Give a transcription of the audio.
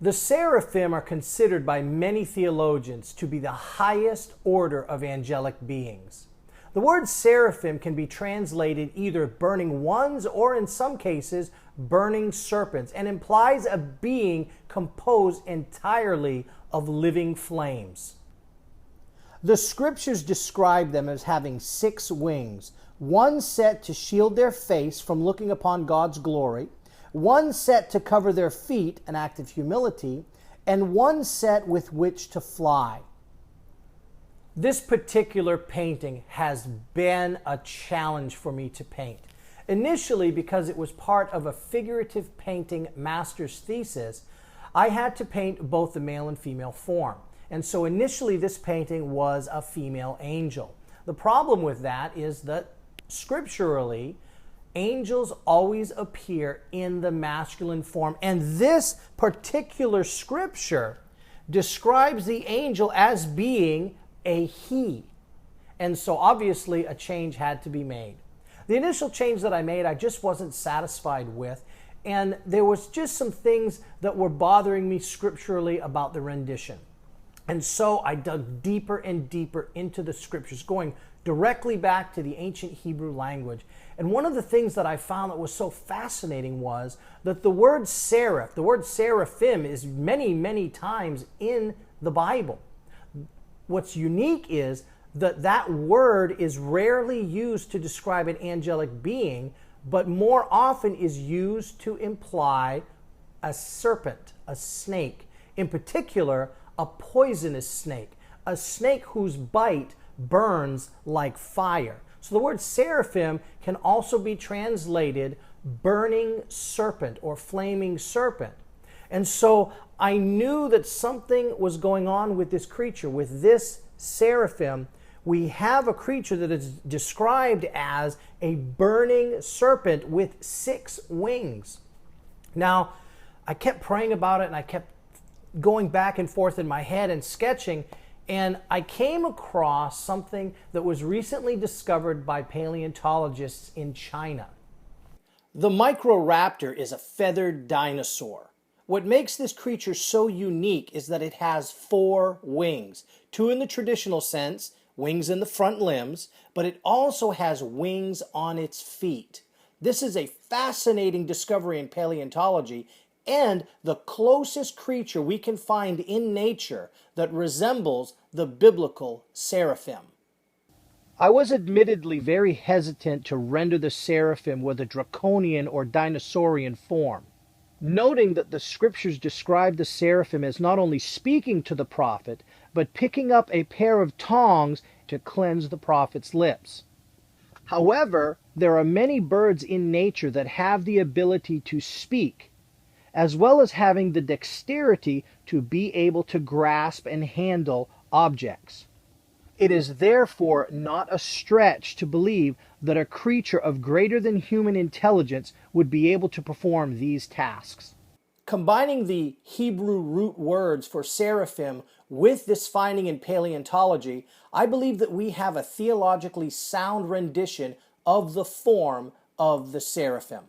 The Seraphim are considered by many theologians to be the highest order of angelic beings. The word seraphim can be translated either burning ones or, in some cases, burning serpents, and implies a being composed entirely of living flames. The scriptures describe them as having 6 wings, one set to shield their face from looking upon God's glory, one set to cover their feet, an act of humility, and one set with which to fly. This particular painting has been a challenge for me to paint. Initially, because it was part of a figurative painting master's thesis, I had to paint both the male and female form. And so initially this painting was a female angel. The problem with that is that scripturally, angels always appear in the masculine form. And this particular scripture describes the angel as being a he. And so obviously a change had to be made. The initial change that I made, I just wasn't satisfied with. And there was just some things that were bothering me scripturally about the rendition. And so I dug deeper and deeper into the scriptures, going directly back to the ancient Hebrew language. And one of the things that I found that was so fascinating was that the word seraph, the word seraphim, is many, many times in the Bible. What's unique is that that word is rarely used to describe an angelic being, but more often is used to imply a serpent, a snake. In particular, a poisonous snake, a snake whose bite burns like fire. So the word seraphim can also be translated burning serpent or flaming serpent. And so I knew that something was going on with this creature, with this seraphim. We have a creature that is described as a burning serpent with 6 wings. Now, I kept praying about it and I kept going back and forth in my head and sketching, and I came across something that was recently discovered by paleontologists in China. The Microraptor is a feathered dinosaur. What makes this creature so unique is that it has 4 wings, 2 in the traditional sense, wings in the front limbs, but it also has wings on its feet. This is a fascinating discovery in paleontology and the closest creature we can find in nature that resembles the biblical seraphim. I was admittedly very hesitant to render the seraphim with a draconian or dinosaurian form, noting that the scriptures describe the seraphim as not only speaking to the prophet, but picking up a pair of tongs to cleanse the prophet's lips. However, there are many birds in nature that have the ability to speak, as well as having the dexterity to be able to grasp and handle objects. It is therefore not a stretch to believe that a creature of greater than human intelligence would be able to perform these tasks. Combining the Hebrew root words for seraphim with this finding in paleontology, I believe that we have a theologically sound rendition of the form of the seraphim.